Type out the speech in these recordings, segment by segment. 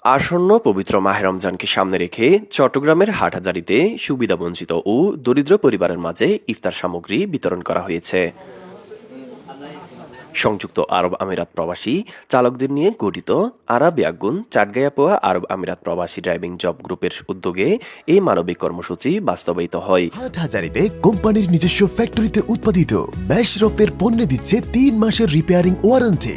আসন্ন পবিত্র মাহে রমজানকে সামনে রেখে চট্টগ্রামের হাটহাজারীতে সুবিধাবঞ্চিত ও দরিদ্র পরিবারের মাঝে ইফতার সামগ্রী বিতরণ করা হয়েছে। সংযুক্ত আরব আমিরাত প্রবাসী চালকদের নিয়ে গঠিত আরাবিয়াগুন চাটগাঁইয়াপোয়া আরব আমিরাত প্রবাসী ড্রাইভিং জব গ্রুপের উদ্যোগে এই মানবিক কর্মসূচি বাস্তবায়িত হয়। হাটহাজারীতে কোম্পানির নিজস্ব ফ্যাক্টরিতে উৎপাদিত ম্যাশরফের পণ্যে দিচ্ছে ৩ মাসের রিপেয়ারিং ওয়ারেন্টি।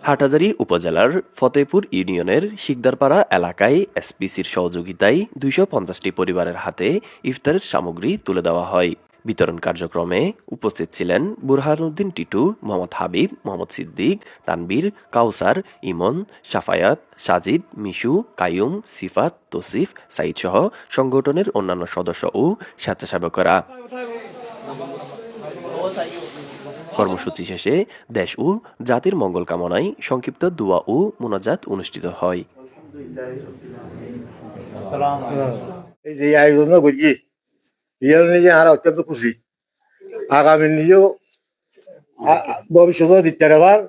হাটহাজারী উপজেলার ফতেপুর ইউনিয়নের শিকদারপাড়া এলাকায় এসপিসির সহযোগিতায় ২৫০টি পরিবারের হাতে ইফতারের সামগ্রী তুলে দেওয়া হয়। বিতরণ কার্যক্রমে উপস্থিত ছিলেন বুরহানুদ্দিন টিটু, মোহাম্মদ হাবিব, মোহাম্মদ সিদ্দিক, তানবীর, কাউসার, ইমন, সাফায়াত, সাজিদ, মিশু, কাইয়ুম, সিফাত, তসিফ, সাইদ সহ সংগঠনের অন্যান্য সদস্য ও স্বেচ্ছাসেবকরা। কর্মসূচি শেষে দেশ ও জাতির মঙ্গল কামনায় সংক্ষিপ্ত দোয়া ও মোনাজাত অনুষ্ঠিত হয়। এই যে আয়োজন করছি নিজে আর অত্যন্ত খুশি। আগামী নিজেও ভবিষ্যতেও দিতে পারবার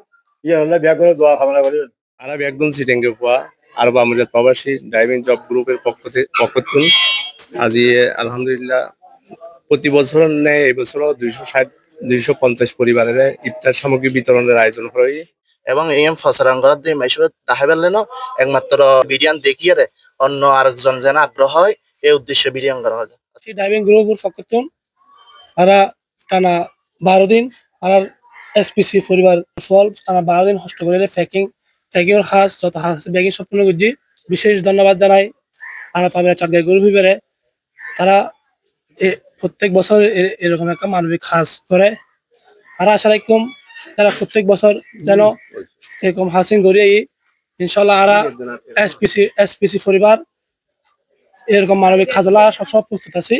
হলে ব্যাগ করে দোয়া কামনা করি। আরব একদম সিটেঙ্গে পোয়া আরব আমিরাত প্রবাসী ড্রাইভিং জব গ্রুপের পক্ষতুন আজি আলহামদুলিল্লাহ প্রতি বছর নেয় এই বছরও 250 পরিবারের ইফতার সামগ্রী বিতরণের আয়োজন হয় এবং এই ফসরাঙ্গত দিয়ে মাইসুর তাহে পেলেন একমাত্র বিরিয়ান দেখিয়ে অন্য আরেকজন যেন আগ্রহ হয় এই উদ্দেশ্যে বিরিয়ান করা হয়। ড্রাইভিং গ্রুপের পক্ষতুন আরা টানা 12 দিন আর এসপিসি পরিবার ফল টানা 12 দিন কষ্ট করে প্যাকিং এর কাজ যত ব্যাগিং সম্পূর্ণ করছি। বিশেষ ধন্যবাদ জানাই আরব আমিরাত চাটগাঁই গ্রুপ হিসেবে। তারা প্রত্যেক বছর এরকম একটা মানবিক কাজ করে। আর আশা রাখুম তারা প্রত্যেক বছর যেন এরকম হাসিং করি ইনশাল্লাহ। আরা এসপিসি পরিবার এরকম মানবিক কাজ সবসময় প্রস্তুত আছি।